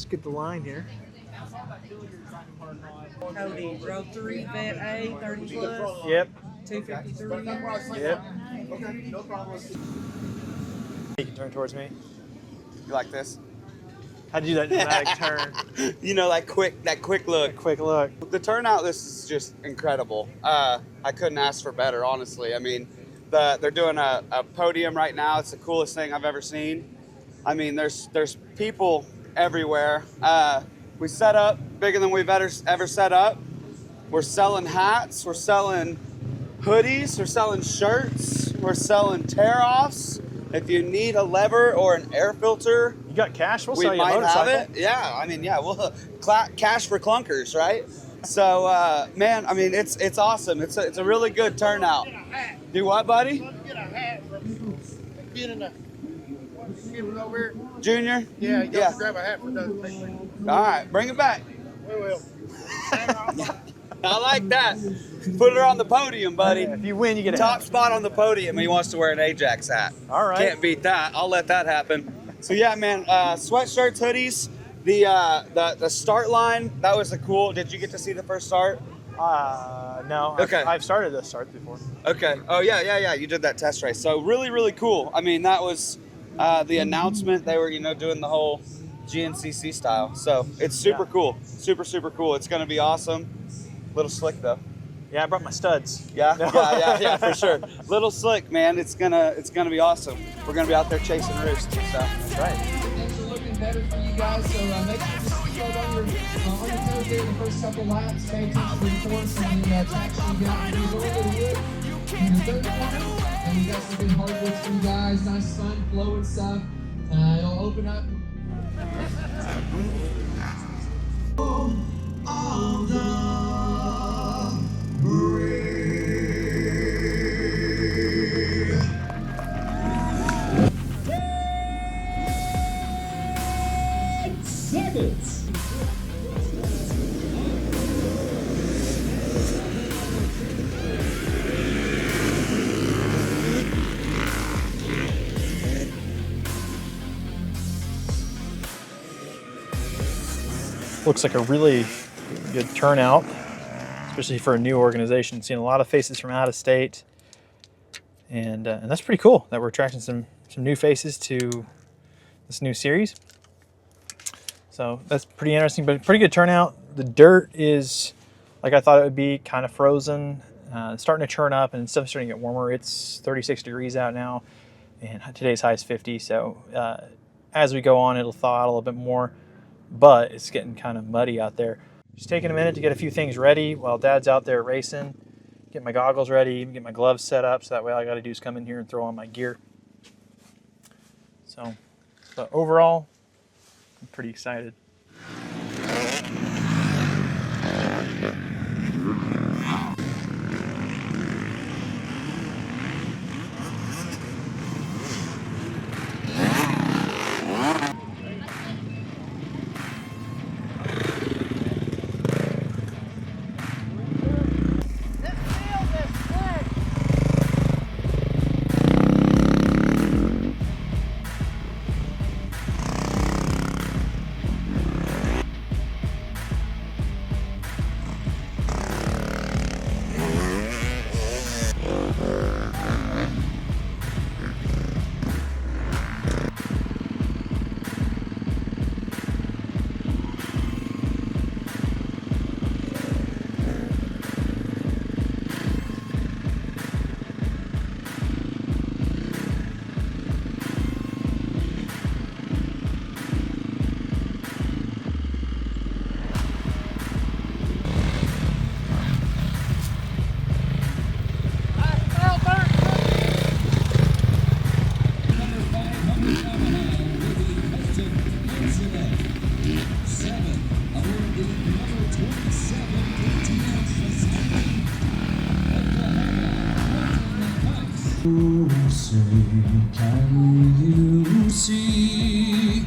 get the line here. Cody, row 3, vet A, 30 plus. Yep. 253. Yep. Okay, no problem. You can turn towards me. You like this? How'd you do that dramatic turn? You know, that quick look. Quick look. The turnout, this is just incredible. I couldn't ask for better, honestly. I mean, they're doing a podium right now. It's the coolest thing I've ever seen. I mean, there's people everywhere. We set up bigger than we've ever set up. We're selling hats. We're selling hoodies. We're selling shirts. We're selling tear-offs. If you need a lever or an air filter, You got cash? We'll we sell you a might motorcycle. have it. Yeah, I mean, yeah, we'll cash for clunkers, right? So, man, I mean, it's awesome. It's a really good turnout. Do what, buddy? Get a hat from get in the over here. Junior? Yeah, you got to grab a hat for those people. All right, bring it back. We will. I like that. Put her on the podium, buddy. If you win, you get a Top hat. spot on the podium. He wants to wear an Ajax hat. All right. Can't beat that. I'll let that happen. So yeah, man, sweatshirts, hoodies, the start line, that was a cool. Did you get to see the first start? No. Okay. I've started this start before. Okay. Oh yeah. You did that test race. So really cool. I mean, that was the announcement. They were, doing the whole GNCC style. So it's super cool. Super cool. It's gonna be awesome. Little slick though. Yeah, I brought my studs. Yeah, yeah, for sure. Little slick, man. It's gonna be awesome. We're gonna be out there chasing roost. So That's right. Things are looking better for you guys, so make sure to slow on your toes there in the first couple laps. Pay attention to the course and the traction you got. There's a little bit of wood in the third corner, and we got some good hardwoods for you guys. Nice fun flowing stuff. It'll open up. Looks like a really good turnout, especially for a new organization. Seeing a lot of faces from out of state, and that's pretty cool that we're attracting some new faces to this new series. So that's pretty interesting, but pretty good turnout. The dirt is like I thought it would be, kind of frozen. It's starting to churn up, and stuff's starting to get warmer. It's 36 degrees out now, and today's high is 50. So as we go on, it'll thaw out a little bit more. But it's getting kind of muddy out there. Just taking a minute to get a few things ready while Dad's out there racing. Get my goggles ready, get my gloves set up, so that way all I got to do is come in here and throw on my gear. So, but overall, I'm pretty excited. Can you see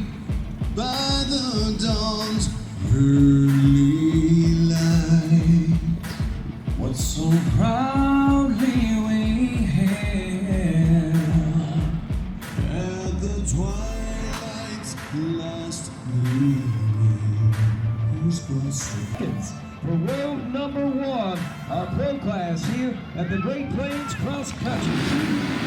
by the dawn's early light what so proudly we hailed at the twilight's last leaving who's busted. For world number 1, our pro class here at the Great Plains Cross Country.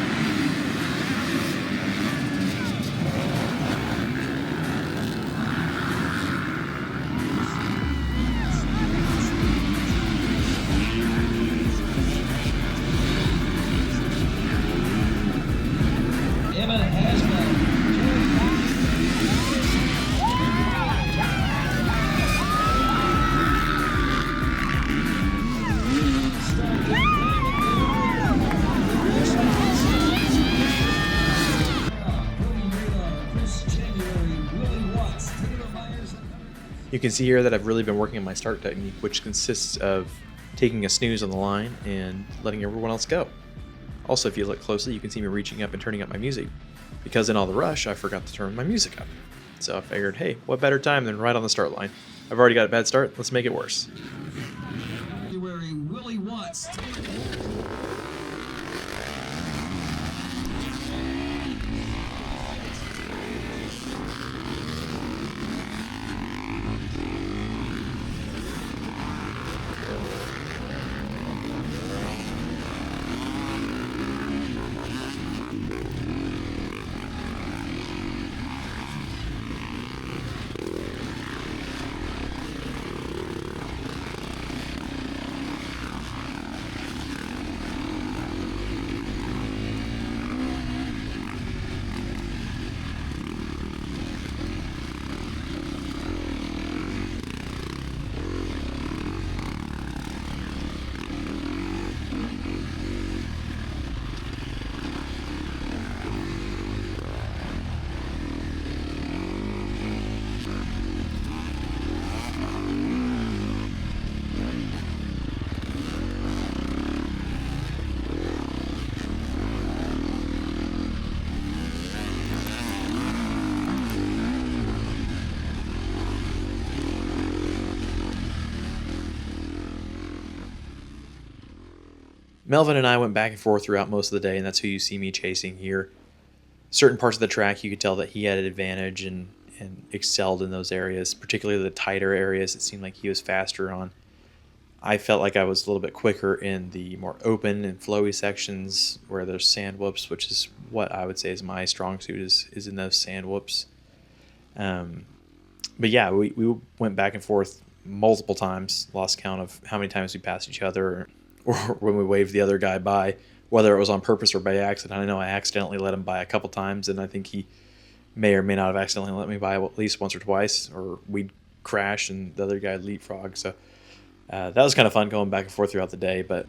You can see here that I've really been working on my start technique, which consists of taking a snooze on the line and letting everyone else go. Also, if you look closely, you can see me reaching up and turning up my music, because in all the rush, I forgot to turn my music up. So I figured, hey, what better time than right on the start line? I've already got a bad start, let's make it worse. Willie Watts. Melvin and I went back and forth throughout most of the day, and that's who you see me chasing here. Certain parts of the track, you could tell that he had an advantage and excelled in those areas, particularly the tighter areas. It seemed like he was faster on. I felt like I was a little bit quicker in the more open and flowy sections where there's sand whoops, which is what I would say is my strong suit, is in those sand whoops. But yeah, we went back and forth multiple times, lost count of how many times we passed each other, or when we waved the other guy by, whether it was on purpose or by accident. I know I accidentally let him by a couple times, and I think he may or may not have accidentally let me by at least once or twice, or we'd crash and the other guy would leapfrog. So that was kind of fun going back and forth throughout the day, but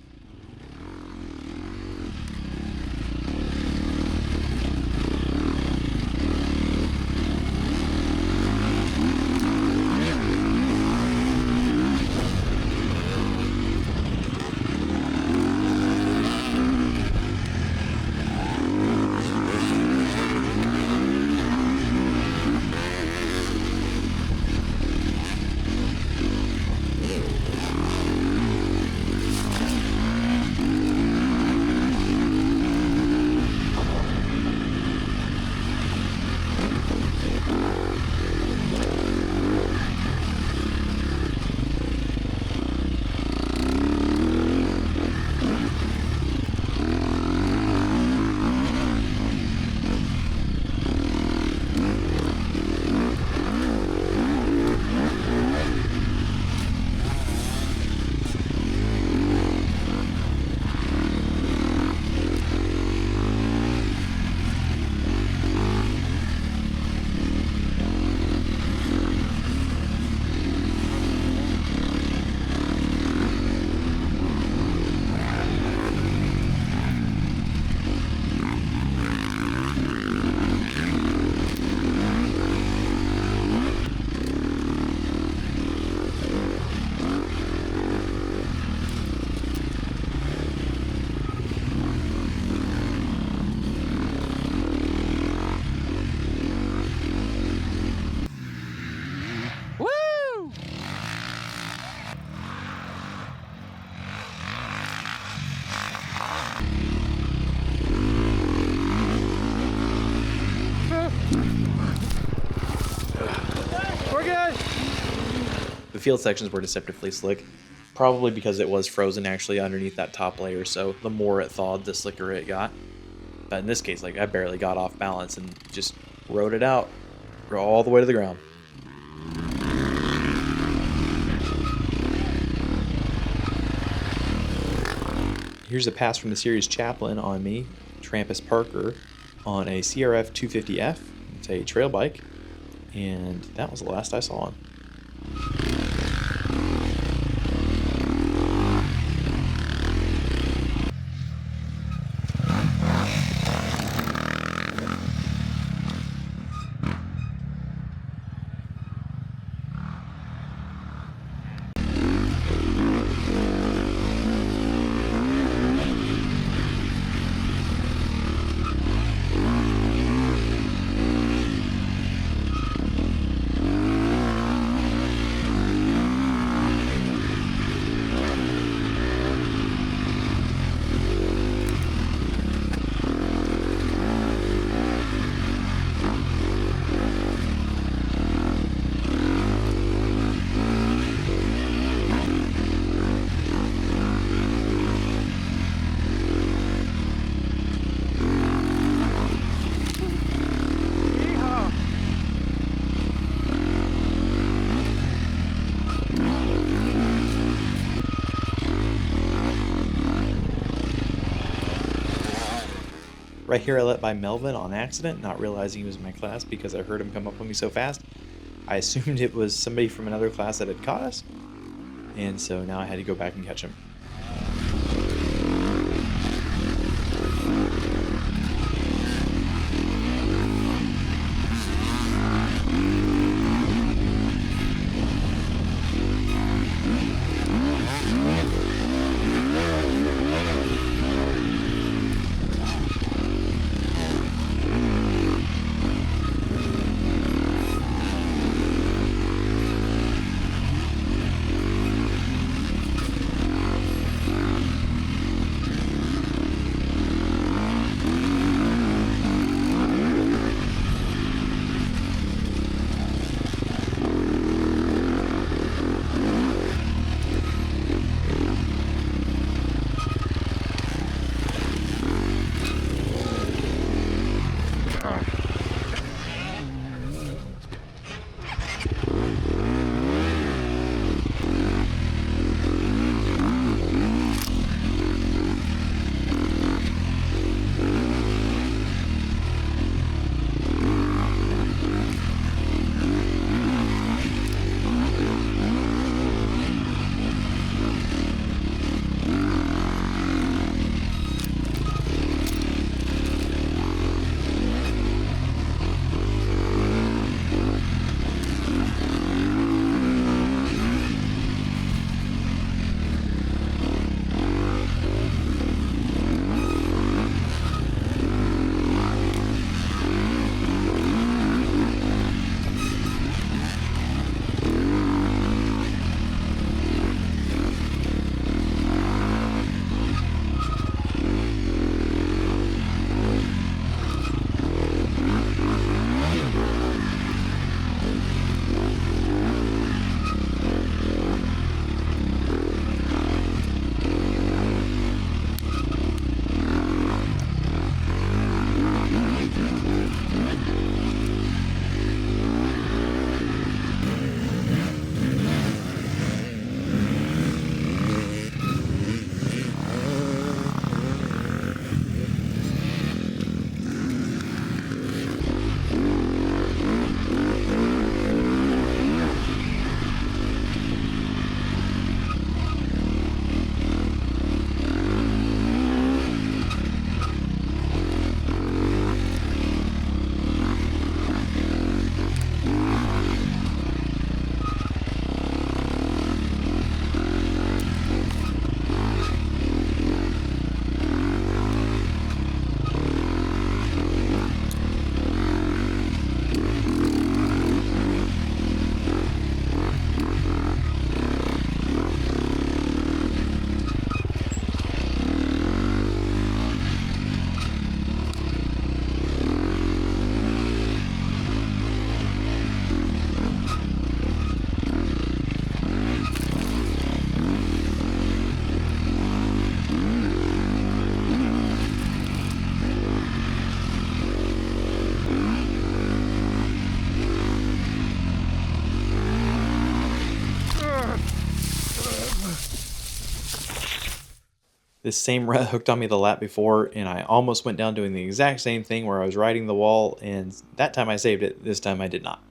The field sections were deceptively slick, probably because it was frozen actually underneath that top layer, so the more it thawed, the slicker it got. But in this case, like, I barely got off balance and just rode it out all the way to the ground. Here's a pass from the series Chaplain on me, Trampus Parker, on a CRF 250F. It's a trail bike, and that was the last I saw him. Right here I let by Melvin on accident, not realizing he was in my class because I heard him come up on me so fast. I assumed it was somebody from another class that had caught us, and so now I had to go back and catch him. This same rut hooked on me the lap before, and I almost went down doing the exact same thing where I was riding the wall, and that time I saved it. This time I did not.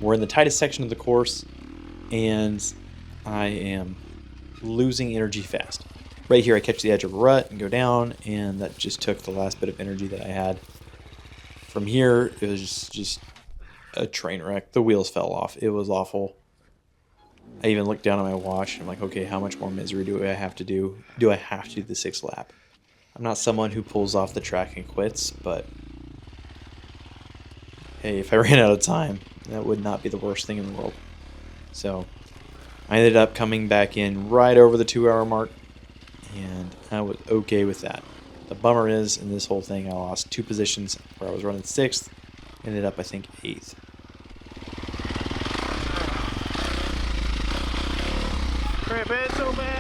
We're in the tightest section of the course, and I am losing energy fast. Right here, I catch the edge of a rut and go down, and that just took the last bit of energy that I had. From here, it was just a train wreck. The wheels fell off. It was awful. I even looked down at my watch, and I'm like, okay, how much more misery do I have to do? Do I have to do the 6th lap? I'm not someone who pulls off the track and quits, but hey, if I ran out of time, that would not be the worst thing in the world. So I ended up coming back in right over the 2-hour mark, and I was okay with that. The bummer is, in this whole thing, I lost 2 positions where I was running 6th, ended up, I think, 8th. Crap, it's so bad.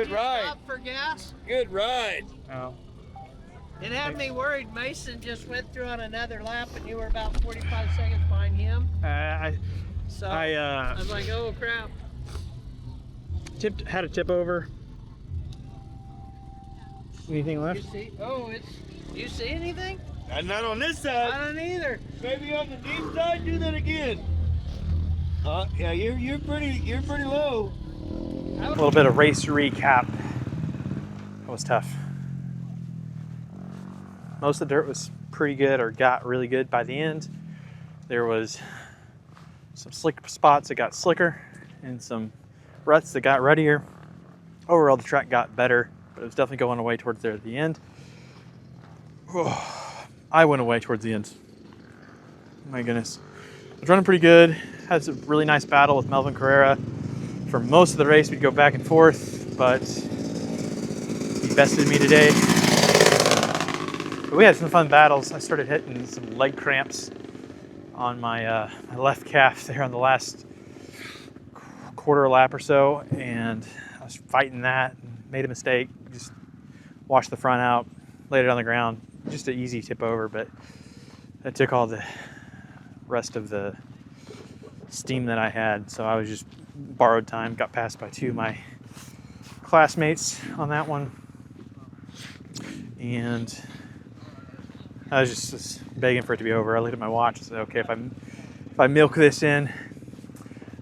Good ride. Stop for gas. Good ride. Oh. It had me worried. Mason just went through on another lap, and you were about 45 seconds behind him. I was like, oh crap. Had a tip over. Anything left? Do you see anything? Not on this side. I don't either. Maybe on the deep side. Do that again. Yeah, you're pretty low. A little bit of race recap. That was tough. Most of the dirt was pretty good, or got really good by the end. There was some slick spots that got slicker and some ruts that got ruddier. Overall, the track got better, but it was definitely going away towards there at the end. I went away towards the end. My goodness. I was running pretty good. Had a really nice battle with Melvin Carrera. For most of the race, we'd go back and forth, but he bested me today. But we had some fun battles. I started hitting some leg cramps on my, my left calf there on the last quarter lap or so, and I was fighting that and made a mistake. Just washed the front out, laid it on the ground. Just an easy tip over, but that took all the rest of the steam that I had, so I was just borrowed time. Got passed by two of my classmates on that one, and I was just begging for it to be over. I looked at my watch and said, okay, if I milk this in,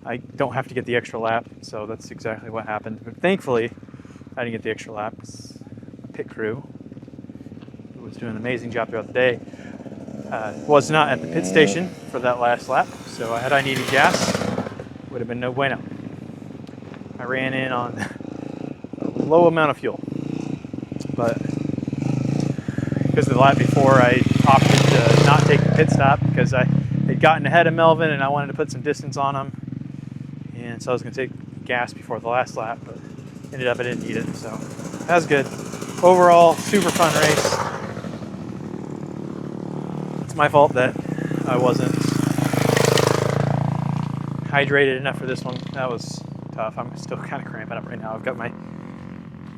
I don't have to get the extra lap. So that's exactly what happened. But thankfully, I didn't get the extra lap. Pit crew was doing an amazing job throughout the day. Was not at the pit station for that last lap, so had I needed gas, would have been no bueno. I ran in on a low amount of fuel, but because of the lap before, I opted to not take the pit stop because I had gotten ahead of Melvin and I wanted to put some distance on him, and so I was going to take gas before the last lap, but ended up I didn't need it, so that was good. Overall, super fun race. It's my fault that I wasn't hydrated enough for this one. That was tough. I'm still kind of cramping up right now. I've got my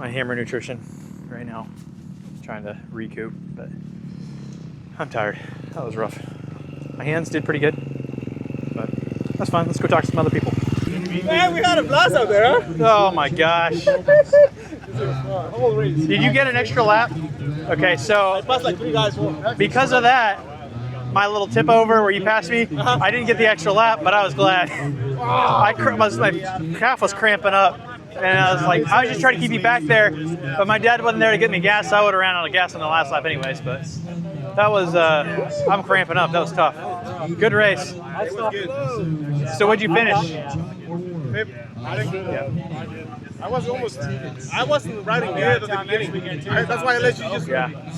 hammer nutrition right now, trying to recoup, but I'm tired. That was rough. My hands did pretty good, but that's fine. Let's go talk to some other people. Man, we had a blast out there, huh? Oh my gosh. Did you get an extra lap? Okay, so Plus like 3 guys. because of that, my little tip over where you passed me, I didn't get the extra lap, but I was glad. My calf was cramping up, and I was like, I was just trying to keep you back there, but my dad wasn't there to get me gas, so I would have ran out of gas on the last lap anyways, but that was, I'm cramping up. That was tough. Good race. So what'd you finish? I wasn't riding good at the beginning. That's why I let you just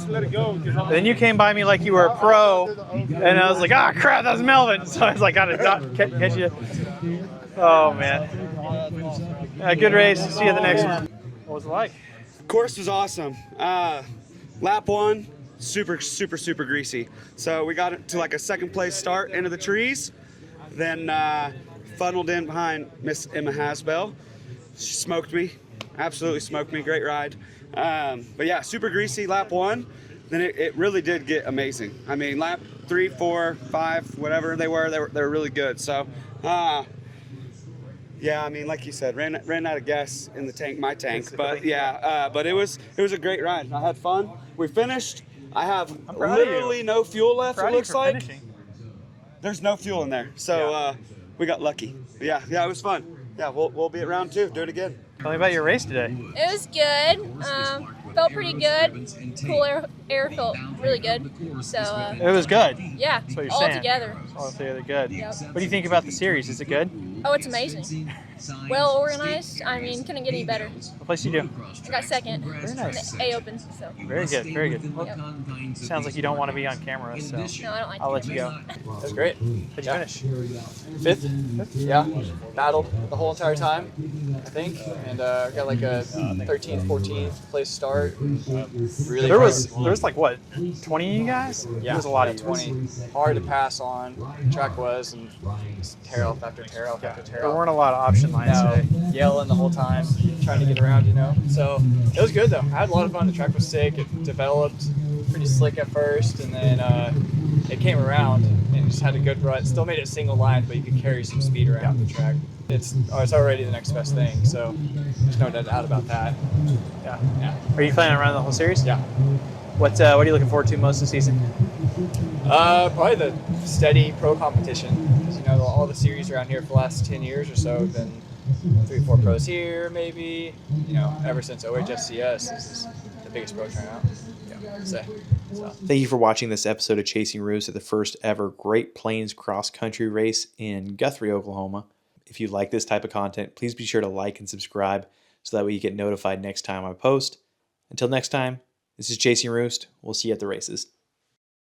let it go. Then you came by me like you were a pro, and I was like, ah, crap, that was Melvin. So I was like, gotta catch you. Oh, man. Good race. See you at the next one. What was it like? Course was awesome. Lap 1, super greasy. So we got it to like a second place start into the trees, then funneled in behind Miss Emma Hasbell. She smoked me, absolutely smoked me. Great ride. But yeah, super greasy lap 1. Then it really did get amazing. I mean, lap 3, 4, 5, whatever they were really good. So yeah, I mean, like you said, ran out of gas in the tank, my tank. But yeah, but it was a great ride. I had fun. We finished. I have literally no fuel left. It looks like there's no fuel in there. So we got lucky. But yeah, it was fun. Yeah, we'll be at round 2. Do it again. Tell me about your race today. It was good. Felt pretty good. Cool air felt really good. So It was good. yeah, That's what you're all saying. together. All together good. Yep. What do you think about the series? Is it good? Oh, it's amazing. Well organized. I mean, couldn't get any better. What place you do? I got second. Very nice. A open. So Very good. Very good. Well, Yep. sounds like you don't want to be on camera, so no, I don't like. I'll let you go. That's great. How'd you finish? Fifth? Yeah. Battled the whole entire time, I think, and got like a 13th, 14th place start. Really There was like what, 20 of you guys? Yeah, There was a lot of you. 20. Hard to pass on. Track was, and just tear off after tear off after tear There off. weren't a lot of options finishing line today. Yelling the whole time, trying to get around, So it was good though. I had a lot of fun. The track was sick. It developed pretty slick at first, and then it came around and just had a good run. Still made it single line, but you could carry some speed around the track. It's already the next best thing, so there's no doubt about that. Yeah. Are you planning on running the whole series? Yeah. What are you looking forward to most this season? Probably the steady pro competition. Because, all the series around here for the last 10 years or so have been 3-4 pros here, maybe. Ever since OHSCS, this is the biggest pro turnout. I'd say. So. Thank you for watching this episode of Chasing Roost at the first ever Great Plains cross country race in Guthrie, Oklahoma. If you like this type of content, please be sure to like and subscribe so that way you get notified next time I post. Until next time, this is Chasing Roost. We'll see you at the races.